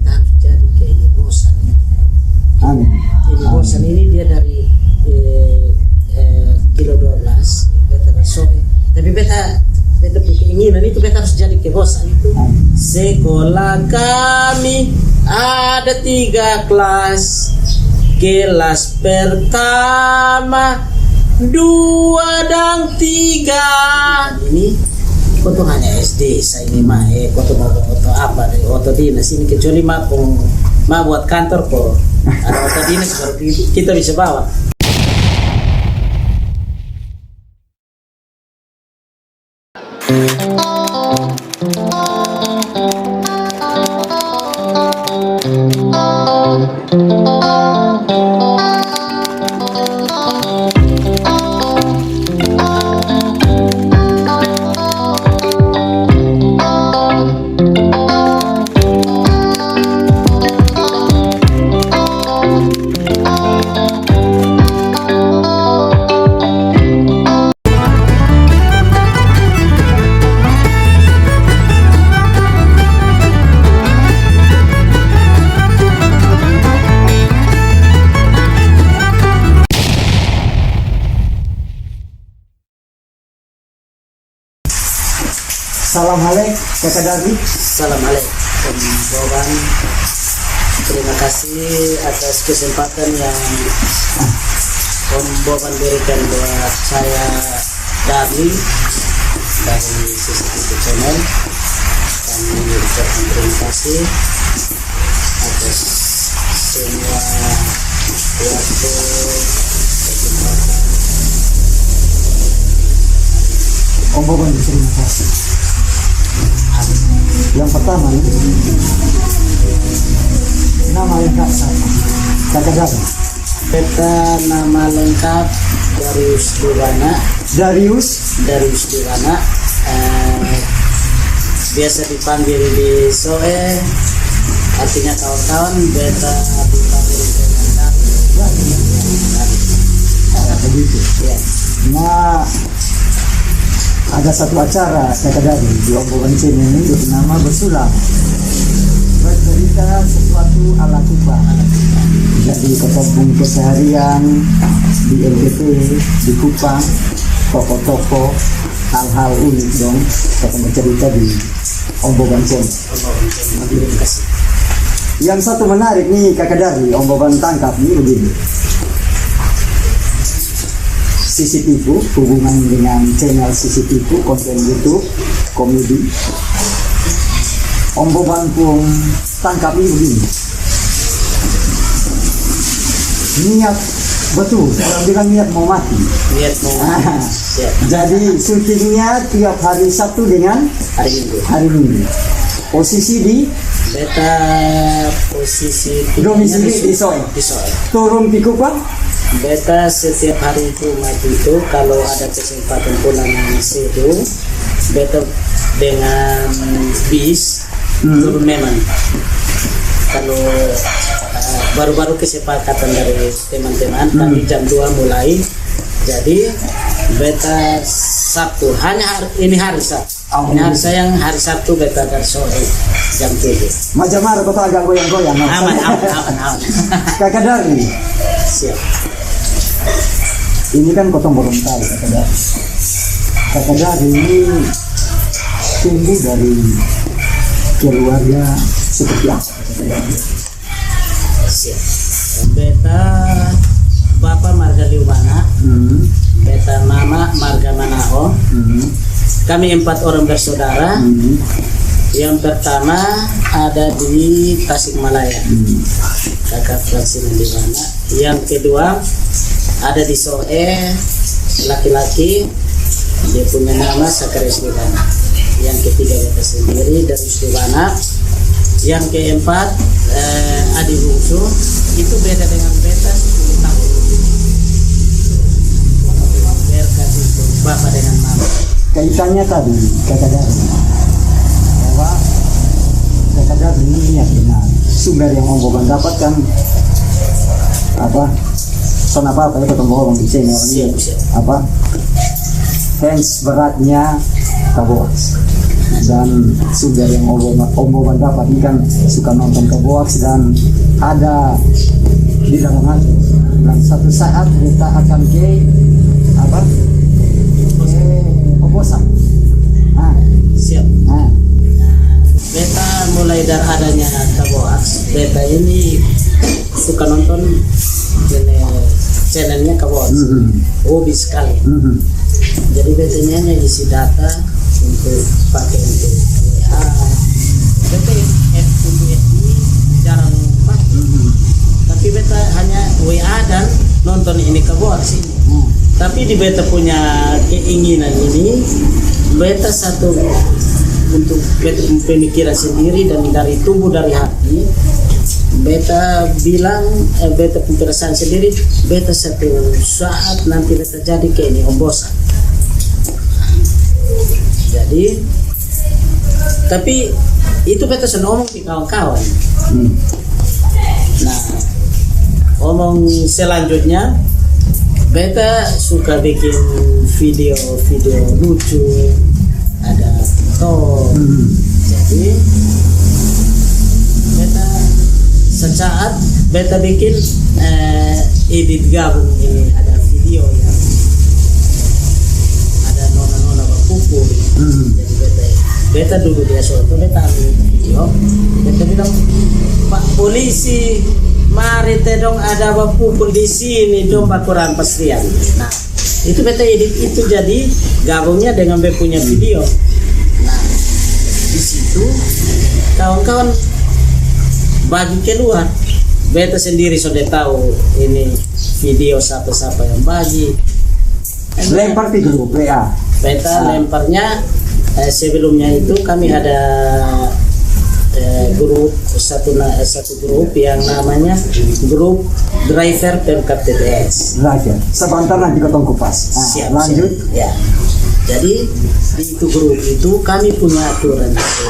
beta harus jadi kayak ini bosan. Amin. Ini bosan ini dia dari kilo 12 beta bersoe. Tapi beta punya keinginan itu beta harus jadi ke bosan itu. Sekolah kami ada 3 kelas. Kelas pertama 2 dan 3. Ini foto hanya SD saya ini mah foto apa deh foto dinas ini kecuali mah buat kantor kok ada foto dinas baru kita bisa bawa. Salam halek Kakak Dardi. Salam alaikum Boban. Terima kasih atas kesempatan yang Om Boban berikan buat saya dari CCTV Channel. Kami ucapkan terima kasih atas semua waktu kesempatan. Om Boban terima kasih. Yang pertama nama lengkap siapa? Kakak Dardi. Beta nama lengkap Darius Durana. Darius Durana. Biasa dipanggil di Soe, artinya kawan-kawan. Beta dipanggil dengan begitu. ya. Nah, ada satu acara Kakak Dardi di Om Boban Channel ini bernama Bersulap, bercerita sesuatu ala Kupang. Jadi ketemu keseharian di LGP di Kupang, toko-toko, hal-hal unik dong ketemu cerita di Om Boban Channel. Terima kasih. Yang satu menarik nih Kakak Dardi, Om Boban tangkap nih begini. CCTV, hubungan dengan channel CCTV, konten YouTube, komedi. Om Boban pun tangkap ini begini. Niat betul, orang bilang niat mau mati. Lihat mau siap. Jadi syutingnya tiap hari Sabtu dengan hari Minggu. Posisi di Beta posisi domisili di Soe. Turun di Kupang. Beta setiap hari itu mati itu kalau ada kesempatan pulang situ beta dengan bis turun memang kalau baru-baru kesepakatan dari teman-teman kami jam 2 mulai jadi beta Sabtu hanya ini hari Sabtu ini hari sayang hari Sabtu beta dari sore jam 7 Majamar kota agak goyang-goyang. aman. Kakak Dardi. Siap. Ini kan kota Gorontalo Kakak Dardi. Kakak Dardi ini tumbuh dari keluarga seperti apa? Siap. Beta Bapak Marga Liubana, beta Mama Marga Manaho. Kami 4 orang bersaudara. Yang pertama ada di Tasikmalaya, kakak Fransina Liubana. Yang kedua ada di Soe, laki-laki, dia punya nama Sakarius Liubana. Yang ketiga beta sendiri dari Liubana. Yang keempat Adi Bungsu, itu beda dengan beta 10 tahun. Berkati bapak dengan mama. Kaitannya tadi Kakak Dardi bahwa Kakak Dardi ini niat benar. Sumber yang Om Boban dapatkan apa? Son apa ya ketemu orang di sini Siap. apa? Fans beratnya Kaboas. Dan sumber yang Om dapat ini kan suka nonton ke box dan ada di dalam hati. Dan satu saat kita akan ke apa? Obosan. Siap. Nah, Beta mulai dari adanya Kaboas, beta ini suka nonton channelnya Kaboas. Hobi sekali. Jadi betanya isi data untuk pakai untuk WA. Beta untuk FB jarang pakai. Tapi beta hanya WA dan nonton ini Kaboas ini. Tapi di beta punya keinginan ini, beta satu untuk beta pemikiran sendiri dan dari tumbuh dari hati, beta bilang beta perasaan sendiri, beta satu saat nanti beta jadi kayak ini Ombosan. Jadi tapi itu beta sudah ngomong di kawan-kawan. Nah, omong selanjutnya, beta suka bikin video-video lucu, ada TikTok. Jadi beta sesaat beta bikin edit gabung ini, ada video yang ada nona-nona berkumpul. Jadi beta dulu dia soto, beta ambil video, beta bilang, Pak polisi, mari tedong ada berkumpul di sini dong bakuran pastrian. Nah, itu beta edit itu jadi gabungnya dengan beta punya video. Nah, di situ kawan-kawan bagi keluar, beta sendiri sudah tahu ini video siapa-siapa yang bagi. lempar di grup WA. Beta lemparnya sebelumnya itu kami ada grup satu grup yang namanya grup driver Pemkab TTS. Driver. Sebentar nanti ketemu kupas. Siap, lanjut. siap. Ya. Jadi di itu grup itu kami punya aturan itu.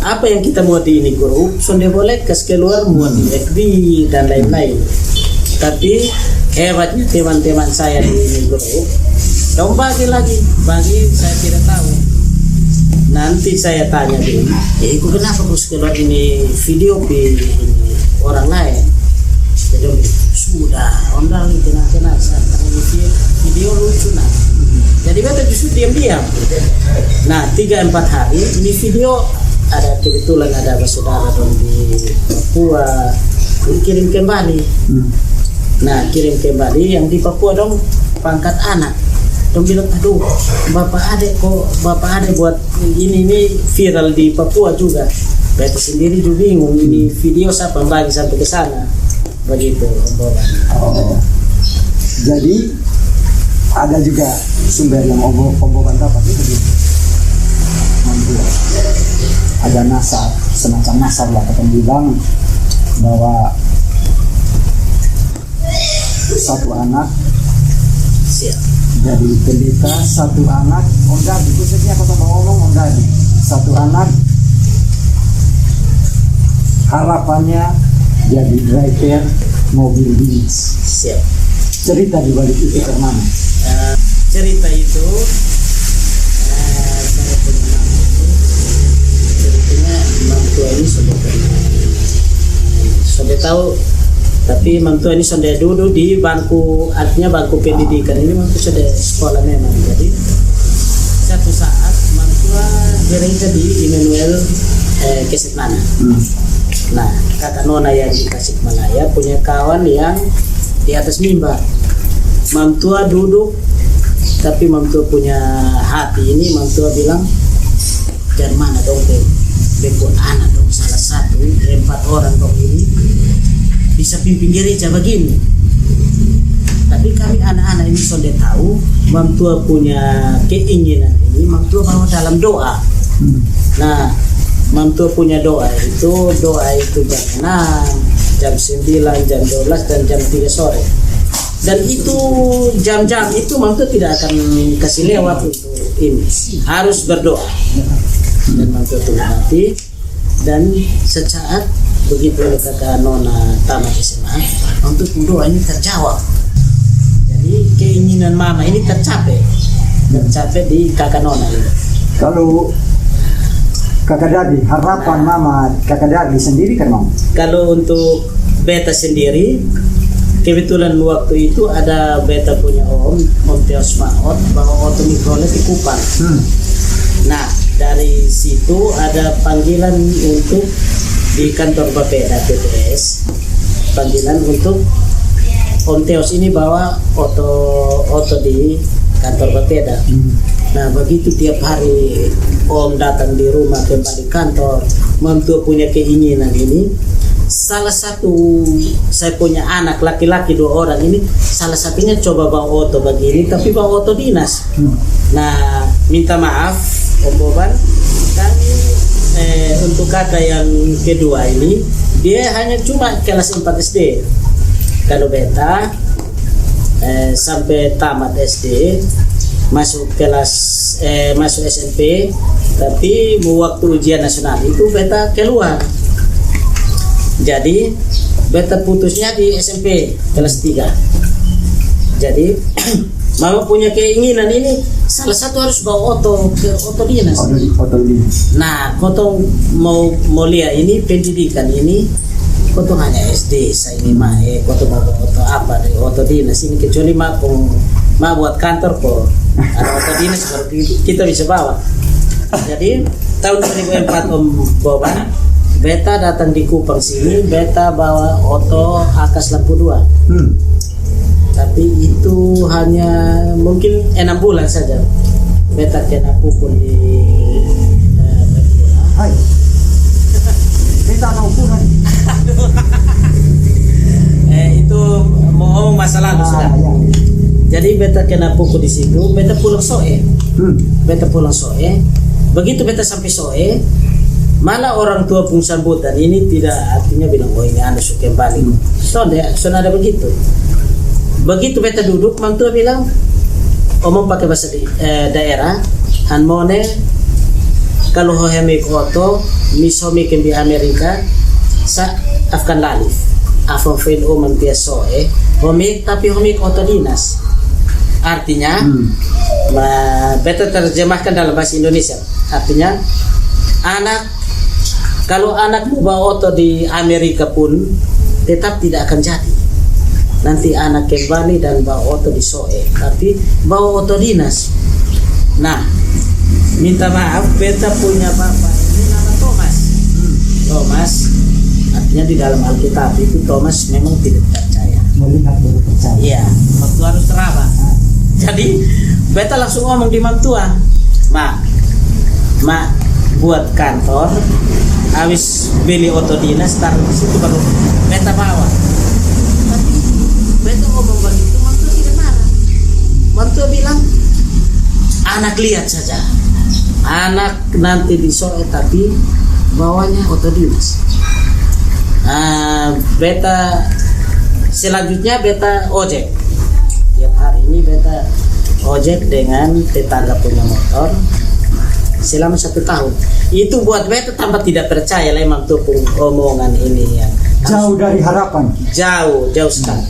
Apa yang kita muat di ini grup sudah boleh keluar muat di FB dan lain-lain. Tapi hebatnya teman-teman saya di ini grup dong bagi saya tidak tahu. Nanti saya tanya dulu, itu kenapa harus keluar ini video di ini orang lain? Jadi sudah ondang kena ini video lucu nah. Jadi beta justru diam-diam. Nah 3-4 hari ini video ada kebetulan ada saudara dong di Papua dikirim kembali. Nah kirim kembali yang di Papua dong pangkat anak. Dong bilang aduh bapak adek buat ini viral di Papua juga. Beta sendiri juga bingung ini video siapa bagi sampai ke sana begitu. Jadi ada juga sumber yang Omboban dapat itu begitu. Ada nasar, semacam nasar lah kata bilang bahwa satu anak jadi pendeta, satu anak Ondadi, khususnya kota ngomong Ondadi, satu anak harapannya jadi driver mobil dinas. Siap. Cerita di balik itu kemana? Cerita itu saya punya nama itu ceritanya mantua ini sudah tahu, tapi mantua ini sudah duduk di bangku, artinya bangku pendidikan ini mantua sudah sekolah memang. Jadi satu saat mantua gereja di Immanuel Kesikmana. Nah kakak nona yang di Tasikmalaya punya kawan yang di atas mimbar. Mantua duduk, tapi mantua punya hati ini, mantua bilang dan mana dong bebot anak dong salah satu 4 orang dong ini bisa pimpin gereja begini. Tapi kami anak-anak ini sudah tahu mantua punya keinginan ini, mantua bawa dalam doa. Nah mantua punya doa itu jam 6, jam 9, jam 12 dan jam 3 sore. Dan itu jam-jam itu mantua tidak akan kasih lewat untuk ini, harus berdoa. Dan mantua tunggu nanti, dan sesaat begitu kata nona tamat SMA, mantua doa ini terjawab. Jadi keinginan mama ini tercapai di kakak nona ini. Kalau kakak Dardi, harapan mama kakak Dardi sendiri kan Mam? Kalau untuk beta sendiri, kebetulan waktu itu ada beta punya om Teos Maot, bahwa Oto Mikrolet di Kupang. Nah, dari situ ada panggilan untuk di kantor Bapeda PTS, panggilan untuk Om Teos ini bawa Oto di kantor Bapeda. Nah, begitu tiap hari Om datang di rumah kembali kantor, mentua punya keinginan ini. Salah satu saya punya anak laki-laki 2 orang ini, salah satunya coba bawa Oto begini, tapi bawa Oto dinas. Nah, minta maaf Om Boban, kami untuk kakak yang kedua ini, dia hanya cuma kelas 4 SD. Kalau beta sampai tamat SD, masuk masuk SMP, tapi waktu ujian nasional itu beta keluar. Jadi beta putusnya di SMP kelas 3. Jadi mama punya keinginan ini, salah satu harus bawa Oto ke Oto dinas. Nah, kotong mau lihat ini pendidikan ini, kotong hanya SD. Saya ini mah kotong bawa Oto apa dari Oto dinas ini, kecuali mah buat kantor kok ada Oto dinas baru kita bisa bawa. Jadi tahun 2004 Om Boban, beta datang di Kupang sini, beta bawa Oto AK92. Tapi itu hanya mungkin 6 bulan saja. Beta kena pukul di Hai. Beta mau pulang. Itu mau masa lalu sudah. Ya. Jadi beta kena pukul di situ, beta pulang sore. Beta pulang sore. Begitu beta sampai sore, malah orang tua pun sambutan ini tidak artinya bilang, oh ini anda suka kembali. Sudah ada begitu. Begitu beta duduk, mang tua bilang, omong pakai bahasa daerah, hanmone kalau hohemi Oto misomi di Amerika sa afkan lalif afon fail oman piasoe homik tapi homik Oto dinas. Artinya beta terjemahkan dalam bahasa Indonesia, artinya kalau anak bawa Oto di Amerika pun tetap tidak akan jadi. Nanti anak kembali dan bawa Oto di Soe, tapi bawa Oto dinas. Nah, minta maaf, beta punya bapak ini nama Thomas. Thomas, artinya di dalam Alkitab itu Thomas memang tidak percaya. Melihat baru percaya. Iya, waktu harus teraba. Jadi beta langsung ngomong di mantua, mak buat kantor, habis beli Oto dinas, taruh di situ baru beta bawa. Beta ngomong begitu, mantua tidak marah. Mantua bilang, anak lihat saja, anak nanti disoe tapi bawanya Oto dinas. Beta selanjutnya beta ojek. Tiap hari ini beta ojek dengan tetangga punya motor selama 1 tahun. Itu buat beta tambah tidak percaya lah emang tuh omongan ini yang jauh dari harapan. Jauh sekali.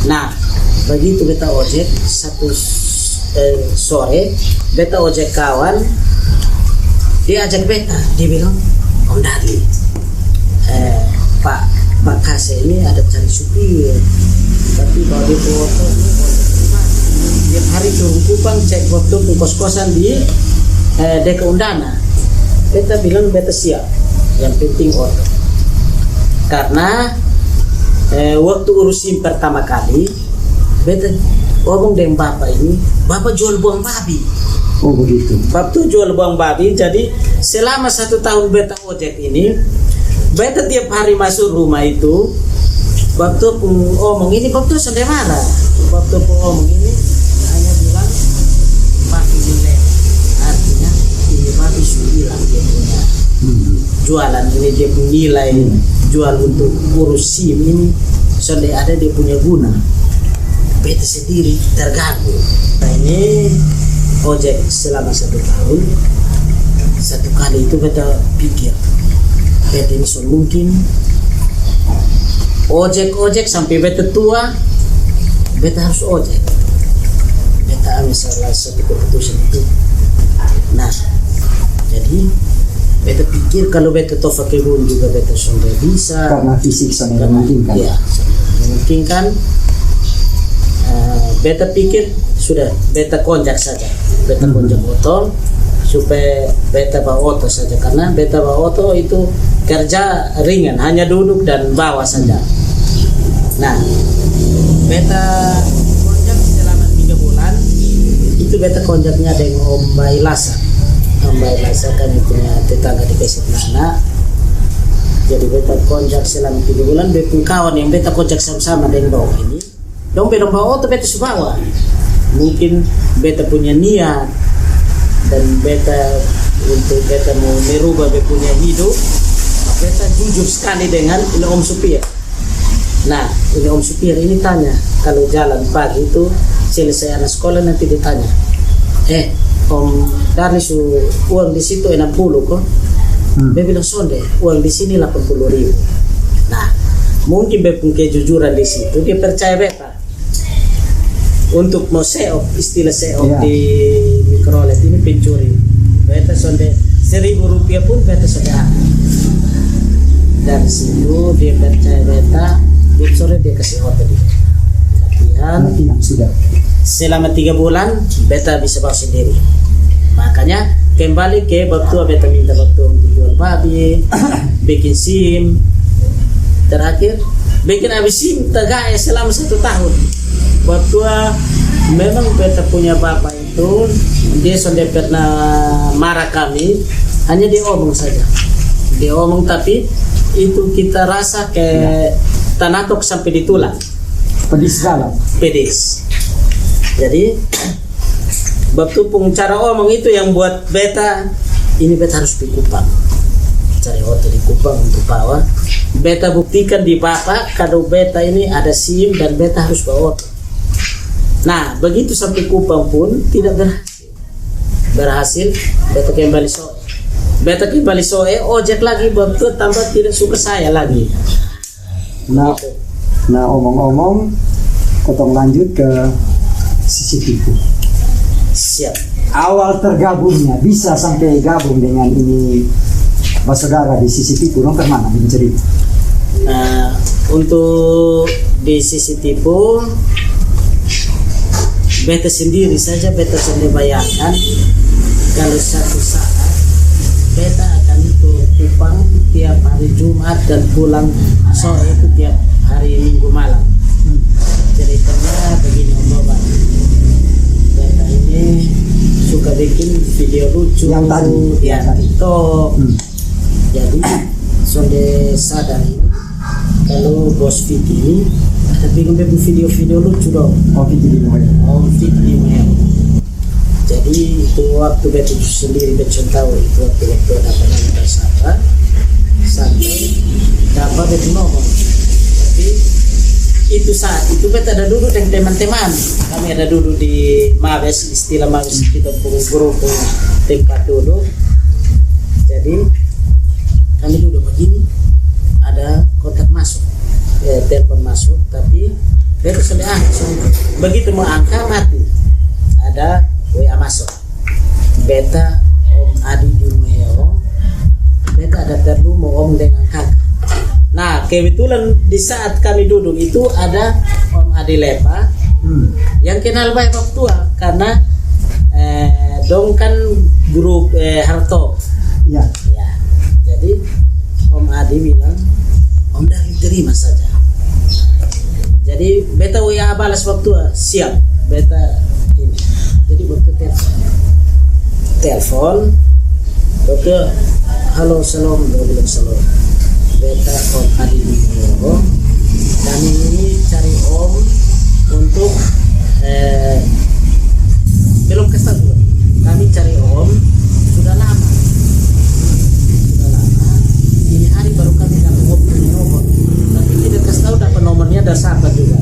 Nah, begitu beta ojek satu sore, beta ojek kawan, dia ajak beta, dia bilang, Om Darli, Pak Kase ini ada cari supir, tapi kalau di Oto ini tiap hari turun Kupang cek waktu ke kos-kosan di Deka Undana. Beta bilang beta siap, yang penting Oto. Karena waktu urusin pertama kali, beta ngomong dengan bapak ini, bapak jual buang babi. Oh begitu. Bapak tuh jual buang babi, jadi selama 1 tahun beta ojek ini, beta tiap hari masuk rumah itu, bapak tuh ngomong ini, bapak tuh sudah marah. Bapak tuh ngomong ini, hanya bilang, babi nilai, artinya ini babi sudah hilang dia punya jualan ini, dia punya nilai. Jual untuk urus SIM ini sudah ada dia punya guna. Beta sendiri terganggu. Nah ini ojek selama 1 tahun. 1 kali itu beta pikir, beta ini sudah mungkin ojek sampai beta tua, beta harus ojek. Beta ambil salah satu keputusan itu. Nah, Jadi beta pikir kalau beta tofa kebun juga beta sudah bisa Karena fisik sangat memungkinkan. ya memungkinkan. Beta pikir sudah beta konjak saja, beta konjak motor supaya beta bawa oto saja, karena beta bawa oto itu kerja ringan, hanya duduk dan bawa saja. Nah, beta konjak selama 3 bulan itu beta konjaknya dengan Om Bailasa. Om Bailasa kan itu tetangga di Keset Nana. Jadi beta konjak selama 3 bulan, beta kawan yang beta konjak sama-sama dengan bawah ini. Dong beta bawa oto beta subawa. Mungkin beta punya niat dan beta untuk beta mau merubah beta punya hidup. Beta jujur sekali dengan ini Om Supir. Nah, ini Om Supir ini tanya, kalau jalan pagi itu selesai anak sekolah nanti ditanya, Om Darlis uang di situ 60 kok. Dia bilang sonde, uang di sini 80.000. Nah, mungkin beta punya kejujuran di situ, dia percaya beta. Untuk mau SEO, istilah SEO di mikrolet ini pencuri. Beta sonde 1.000 rupiah pun beta sudah. Dari situ dia percaya beta, dia sore dia kasih otot dia. Latihan sudah. Selama 3 bulan beta bisa bawa sendiri. Makanya kembali ke waktu beta minta waktu untuk jual babi, bikin SIM. Terakhir bikin habis SIM tegak selama 1 tahun. Waktu memang beta punya bapak itu dia sudah pernah marah kami, hanya dia omong saja. Dia omong tapi itu kita rasa kayak tanatok sampai di tulang. Pedis dalam. Pedis. Jadi waktu pun cara omong itu yang buat beta ini beta harus di Kupang. Cari hotel di Kupang untuk bawa. Beta buktikan di bapak kalau beta ini ada SIM dan beta harus bawa hotel. Nah, begitu sampai Kupang pun tidak berhasil. Beta kembali sore. Beta kembali sore, ojek lagi, waktu tambah tidak suka saya lagi. Nah, omong-omong, potong lanjut ke CCTV. Siap. Awal tergabungnya, bisa sampai gabung dengan ini saudara di CCTV, dong kemana ini cerita? Untuk di CCTV beta sendiri saja, beta sendiri bayangkan kalau satu saat beta akan ke Kupang tiap hari Jumat dan pulang sore itu tiap hari Minggu malam. Ceritanya begini Om Boba, beta ini suka bikin video lucu yang tadi ya TikTok. Jadi sudah sadar ini kalau Bos Vicky ini ada bikin video-video lucu dong. Oh, video Vicky. Jadi itu waktu beta sendiri beta tahu itu waktu ada penanya bersama sampai dapat beta ngomong. Tapi itu saat itu beta ada duduk dengan teman-teman. Kami ada duduk di Mabes, istilah Mabes kita guru tempat duduk. Jadi kami duduk begini, ada kontak masuk, telepon masuk, tapi beta sudah begitu mau angkat mati, ada WA masuk. Beta Om Adi Dumeo, beta ada perlu mau om dengan kakak. Nah kebetulan di saat kami duduk itu ada Om Adi Lepa yang kenal baik waktu karena dong kan grup Harto. Ya. Jadi Om Adi bilang, Om dari terima saja. Jadi beta WA balas waktu siap. Beta ini. Jadi waktu telepon, waktu halo salam, dia bilang salam. Beta Om Adi Dumeo. Kami ini cari Om untuk belum kesal juga. Kami cari Om sudah lama. Ini hari baru kami dapat nomor, tapi tidak kasih tahu dapat nomornya dan siapa juga.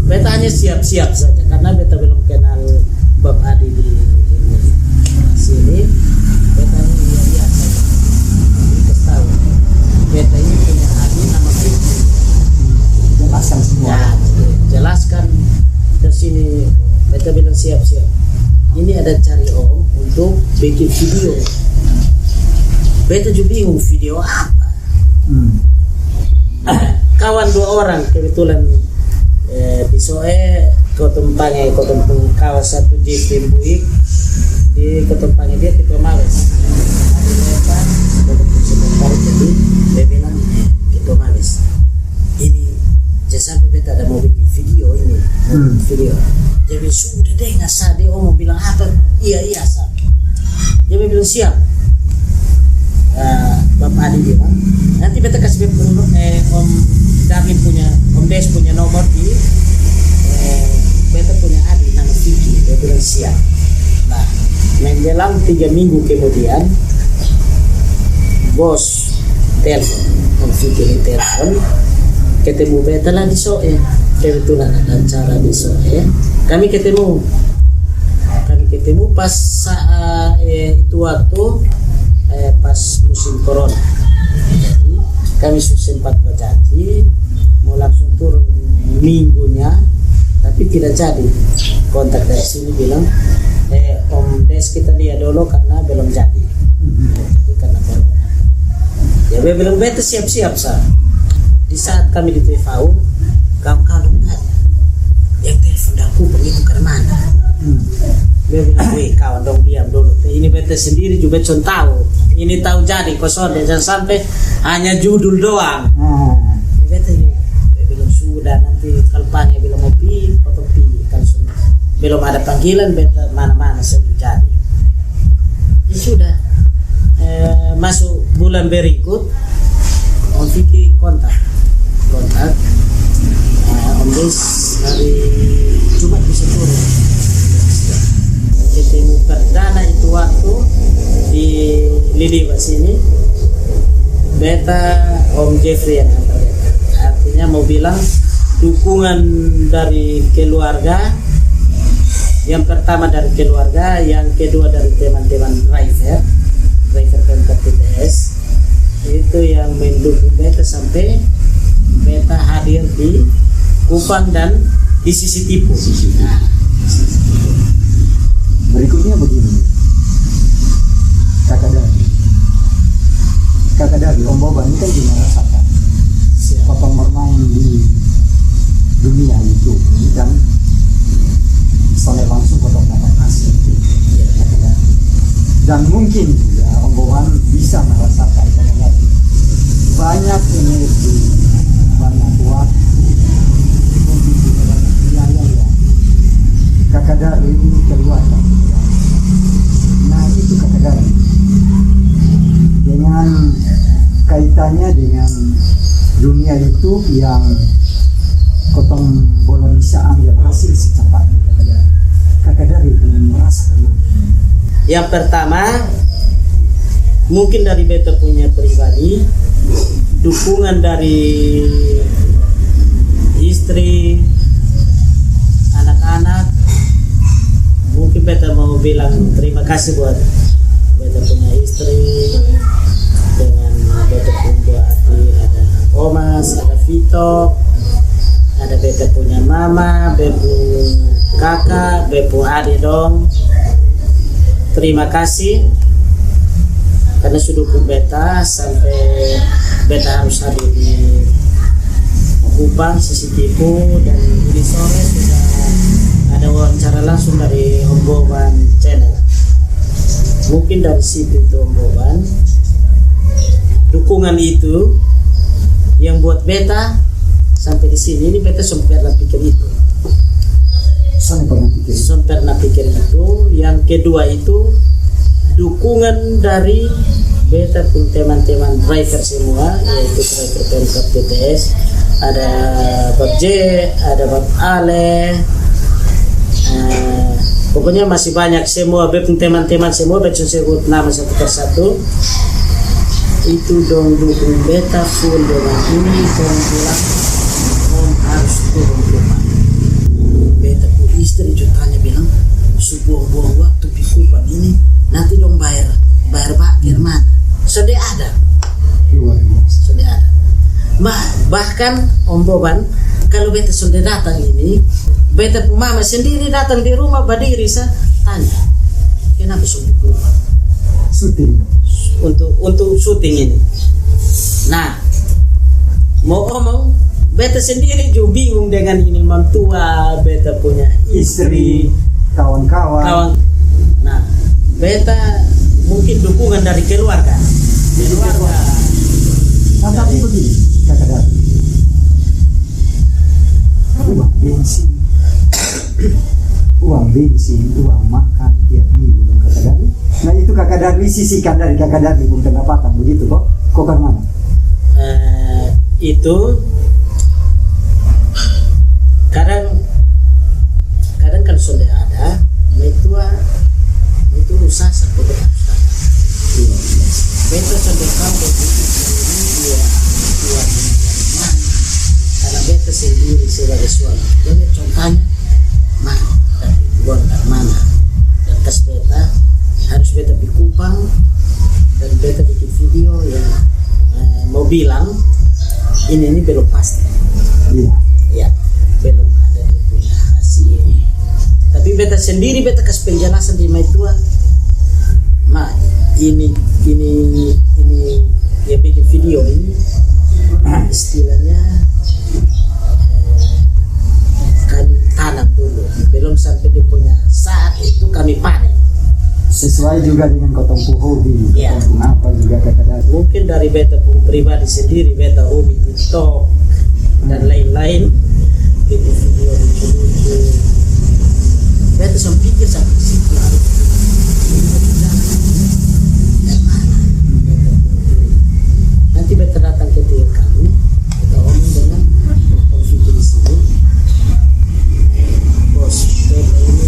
Beta hanya siap-siap saja karena beta belum kenal Bab Adi di sini. Beta ini lihat saja. Ini kasih tahu. Beta ini punya Adi nama Vicky. Jelaskan semua. Ya, jelaskan ke sini. Beta bilang siap-siap. Ini ada cari Om untuk bikin video. Beta juga bingung video apa. Kawan 2 orang kebetulan di Soe kotempangnya kawas satu di Buik di kotempangnya dia ketua Mawes. Jadi dia bilang ketua Mawes ini jangan sampai beta ada mau bikin video ini video. Jadi sudah deh nggak sah dia mau bilang apa iya sah. Dia bilang siap. Bapak Adi bilang nanti beta kasih Om Darmin punya Om Des punya nomor di beta punya Adi nama Vicky. Dia bilang siap. Nah menjelang 3 minggu kemudian bos telepon Om Vicky ini telepon ketemu beta lah di Soe. Kebetulan ada acara di Soe. Kami ketemu pas saat itu waktu pas musim corona. Jadi kami sempat berjanji mau langsung turun minggunya, tapi tidak jadi. Kontak dari sini bilang Om Des kita lihat dulu karena belum jadi. Itu karena corona. Ya dia bilang beta siap-siap sah. Di saat kami di TVU, kawan-kawan tanya yang telepon aku begitu ke mana? Dia bilang, kawan dong diam dulu. Ini beta sendiri juga tahu. Ini tahu jadi kosong jangan sampai hanya judul doang. Beta bilang sudah nanti kalpanya bilang mau pi atau pi kan belum ada panggilan beta mana-mana sudah jadi. Ya sudah masuk bulan berikut Om Vicky kontak Om Des hari Jumat bisa turun. Ketemu perdana itu waktu di Lidi sini beta Om Jeffrey yang antar beta. Artinya mau bilang dukungan dari keluarga, yang pertama dari keluarga, yang kedua dari teman-teman driver Pemkab TPS itu yang mendukung beta sampai beta hadir di Kupang dan di Sisi Tipu. Berikutnya begini, kakak dari Om Boban ini kan juga merasakan potong bermain di dunia itu dan soalnya langsung potong dapat hasil. Dan mungkin juga Om Boban bisa merasakan banyak energi, banyak waktu, mungkin juga banyak biaya ya kakak dari ini keluarkan. Nah itu kakak dari dengan kaitannya dengan dunia itu yang kotong boleh bisa ambil hasil secepatnya kakak dari merasakan. Yang pertama mungkin dari beta punya pribadi, dukungan dari istri, anak-anak. Mungkin beta mau bilang terima kasih buat beta punya istri, dengan beta punya adik, ada Omas, ada Vito, ada beta punya mama, bepu kakak, bepu adik dong. Terima kasih karena sudah dukung beta sampai beta harus hadir di Kupang, Sisi Tipu, dan di sore sudah ada wawancara langsung dari Om Boban channel. Mungkin dari situ itu Om Boban, dukungan itu yang buat beta sampai di sini. Ini beta sempat pikir itu. Pernah pikir itu. Yang kedua itu dukungan dari beta pun teman-teman driver semua, yaitu driver Pemkab TPS. Ada Bab J, ada Bab Ale, pokoknya masih banyak semua teman-teman semua. Beta sebut nama satu persatu. Itu dong dukung beta full dengan ini. Dong bilang Om harus turun rumah. Beta pun istri jutanya bilang buang-buang waktu di Kupang ini, nanti dong bayar bakir mana. Sudah ada. Bahkan Om Boban, kalau beta sudah datang ini, beta mama sendiri datang di rumah berdiri, saya tanya kenapa sudah Kupang. syuting. untuk syuting ini. Nah, mau omong, beta sendiri juga bingung dengan ini mantua, beta punya istri, kawan-kawan. Nah, beta mungkin dukungan dari keluarga. Nah, tapi begini, Kakak Darli. Uang bensin, uang makan tiap minggu dong Kakak Darli. Nah itu Kakak Darli sisihkan dari Kakak Darli pun pendapatan begitu kok? Kok kan mana? Itu kadang kan sudah ada, itu usaha seperti apa? Beta sudah kampung dia karena beta sendiri sebagai suami. Jadi contohnya, dari buang dari mana? Dan kas beta harus beta di Kupang dan beta bikin video yang mau bilang ini belum pasti. Ya, belum ada dia punya hasil. Tapi beta sendiri beta kasih penjelasan di Maitua. Ini dia bikin video ini istilahnya kami tanam dulu, belum sampai dia punya saat itu kami panen. Sesuai juga dengan kotong hobi, Ya. apa juga Kakak Darli. Mungkin dari beta pun pribadi sendiri, beta hobi TikTok dan lain-lain, bikin video lucu-lucu. Beta sampai pikir sampai situ harus nanti beta datang ke tim kami, kita omong dengan video di sini. Bos, beta ini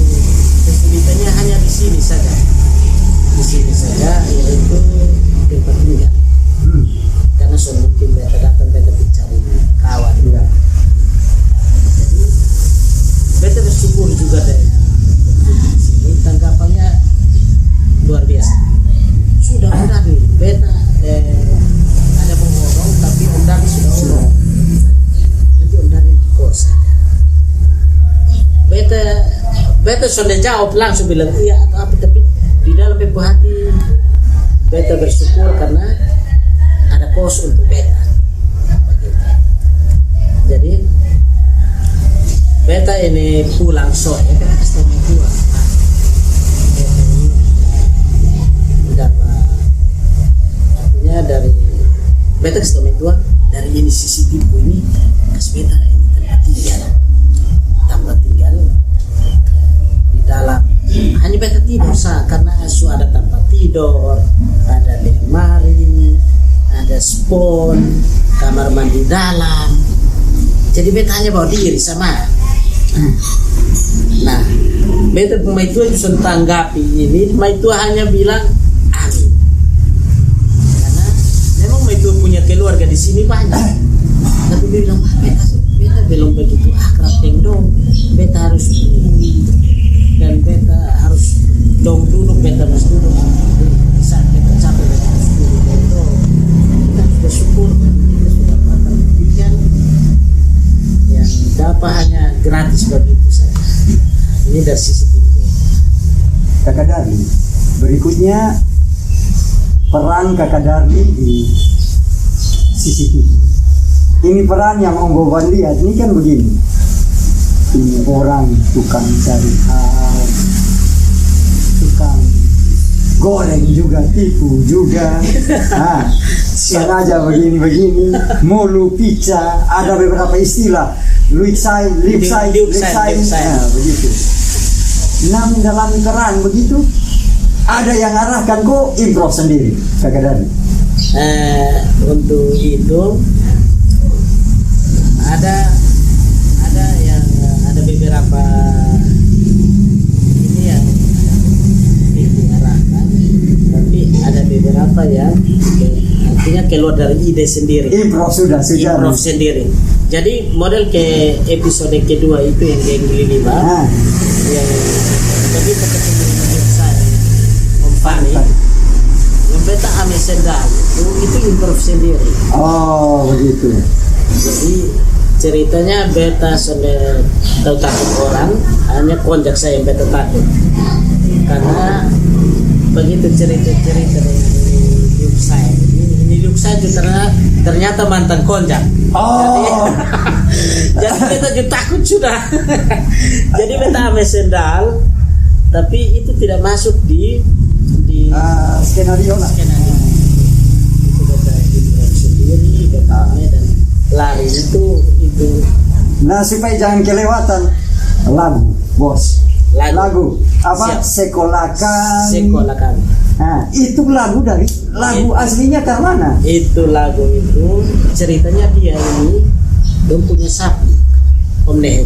kesulitannya hanya di sini saja, yaitu tempat tinggal. Karena mungkin beta datang beta mencari kawan juga. Jadi beta bersyukur juga dengan di sini, tanggapannya luar biasa. Sudah benar nih, beta ada mau ngomong tapi Om Dani sudah ngomong. Nanti Om Dani di kos saja. Beta sudah jawab langsung bilang iya atau apa, tapi di dalam ibu hati beta bersyukur karena ada kos untuk beta. Jadi beta ini pulang sore, beta pasti mau pulang. Beta ini dapat artinya dari beta kasih tau dari ini CCTV ini kasih beta ini tempat tinggal di dalam, hanya beta tidur karena ada tempat tidur, ada lemari, ada spon, kamar mandi dalam. Jadi beta hanya bawa diri sama. Nah, beta Maitua bisa tanggapi ini, Maitua hanya bilang amin. Karena memang Maitua punya keluarga di sini banyak. Tapi dia bilang, beta belum begitu akrab dong. Beta harus dan beta harus duduk, beta harus duduk. Bisa beta capek, beta harus duduk dong. Kita harus bersyukur kita sudah makan ikan yang dapat hanya gratis begitu saja. Ini dari sisi itu. Kakak Darli, berikutnya peran Kakak Darli di CCTV. Ini peran yang Om Boban lihat, ini kan begini. Ini orang tukang cari hal, tukang goreng juga, tipu juga. Nah, sengaja begini-begini, mulu pizza, ada beberapa istilah, lip sign, nah, begitu. Namun dalam peran begitu, ada yang arahkan kok improv sendiri, Kakak Darli. Untuk itu ada yang ada beberapa ini yang diarahkan, tapi ada beberapa yang artinya keluar dari ide sendiri. Improv sendiri. Jadi model ke episode kedua itu yang geng lima, yang tadi ketemu dengan saya Om Fani, yang beta ame sendal itu improv sendiri. Oh begitu. Jadi ceritanya beta sudah tahu takut orang, hanya konjak saya yang beta takut karena begitu cerita-cerita dengan Liuk saya. Ini Liuk saya juga ternyata mantan konjak. Oh. Jadi beta juga takut sudah. Jadi beta ame sendal, tapi itu tidak masuk di Skenario lah. skenario. Itu beta hidup sendiri, beta ame dan lari itu. Nah, supaya jangan kelewatan lagu, bos. Lagu apa? Siap. Sekolah kami. Nah, itu lagu dari lagu aslinya ke mana? Itu lagu itu ceritanya dia ini dong punya sapi. Om Nehe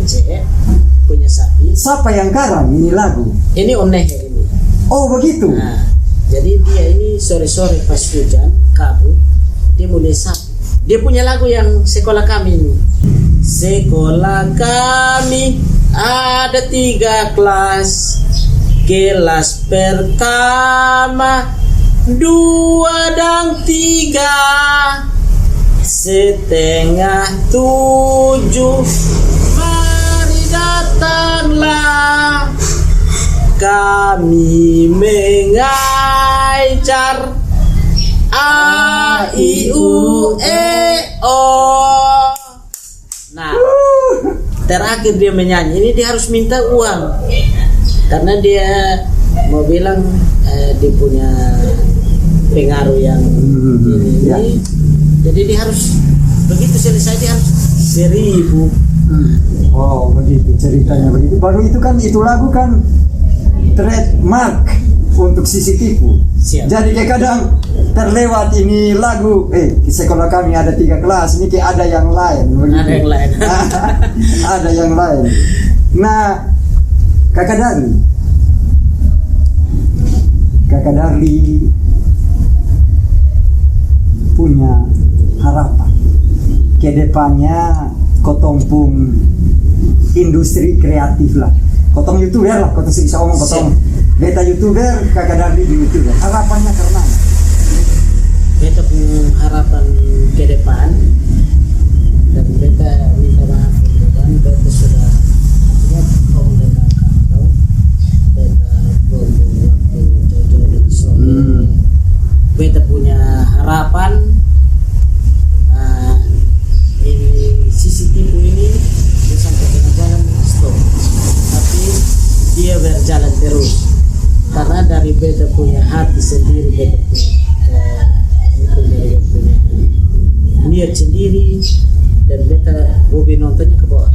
punya sapi. Siapa yang karang ini lagu? Ini Om Nehe ini. Oh, begitu. Nah, jadi dia ini sore-sore pas hujan kabut dia mulai sapi. Dia punya lagu yang sekolah kami ini. Sekolah kami ada 3 kelas. Kelas pertama 2 dan 3 setengah 7 mari datanglah kami mengajar A I U E O. Nah, terakhir dia menyanyi ini dia harus minta uang karena dia mau bilang dia punya pengaruh yang ini. Ya. Jadi dia harus begitu selesai dia harus 1.000. Oh, begitu ceritanya begitu. Baru itu kan itu lagu kan trademark untuk CCTV. Siap. Jadi kayak kadang terlewat ini lagu di sekolah kami ada 3 kelas ini kayak ada yang lain begitu. Ada yang lain. Ada yang lain. Nah, Kakak Darli punya harapan ke depannya kotompung industri kreatif lah. Kotong YouTuber lah, kotong bisa omong kotong beta YouTuber, Kakak Darli di YouTuber. Harapannya karena Beta punya harapan ke depan dan beta minta maaf dan beta sudah artinya ngomong tentang kau beta waktu jauh-jauh dari sore. Beta punya harapan ini CCTV ini dia sampai tengah jalan stop, tapi dia berjalan terus karena dari beta punya hati sendiri, beta punya niat sendiri dan beta hobi nontonnya ke bawah.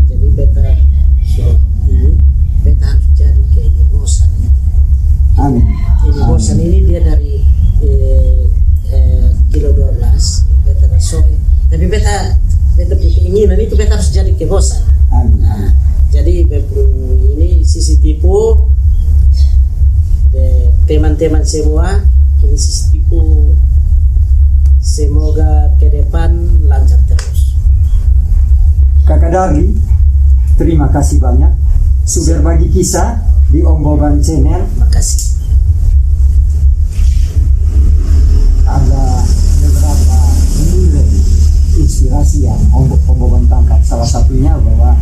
Jadi beta ini beta harus jadi kayak ini bosan. Amin. Ini bosan ini dia dari kilo 12 beta rasoe. Tapi beta punya keinginan itu beta harus jadi kebosan. Nah, jadi ini CCTV teman-teman semua ini CCTV semoga ke depan lancar terus. Kakak Darli, terima kasih banyak sudah berbagi kisah di Om Boban Channel. Makasih. Ada beberapa nilai inspirasi yang Om Boban tangkap. Salah satunya bahwa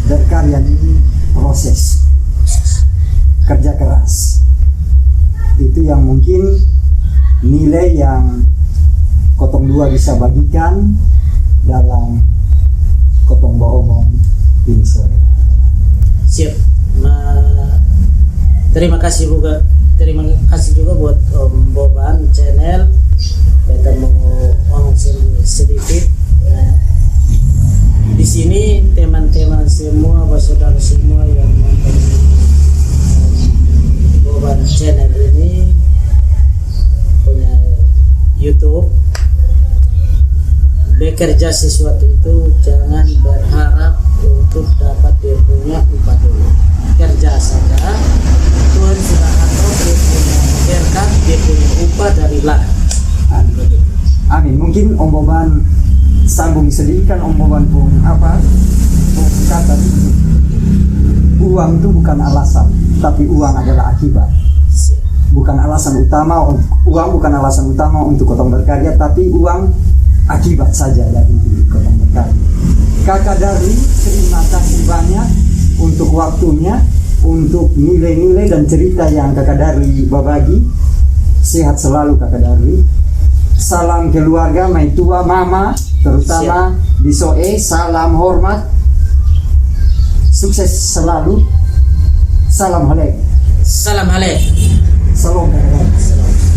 berkarya ini proses kerja keras. Itu yang mungkin nilai yang Kotong dua bisa bagikan dalam Kotong Omong ini sore. Siap. Terima kasih juga buat Om Boban Channel. Kita mau ngomong sedikit. Di sini teman-teman semua, saudara semua yang nonton Boban Channel ini punya YouTube, bekerja sesuatu itu jangan berharap untuk dapat dia punya upah dulu. Kerja saja, Tuhan sudah atur dia punya berkat, dia punya upah dari belakang. Amin. Mungkin Om Boban sambung sedikit kan Om Boban pun kata uang itu bukan alasan, tapi uang adalah akibat. Bukan alasan utama, uang bukan alasan utama untuk Kotong berkarya, tapi uang akibat saja dari Kotong berkarya. Kakak Darli, terima kasih banyak untuk waktunya. untuk nilai-nilai dan cerita yang Kakak Darli babagi. Sehat selalu Kakak Darli. Salam keluarga, mai tua mama, terutama di Soe, salam hormat. Sukses selalu. Salam halek. Salam halek. Salam Kakak Darli.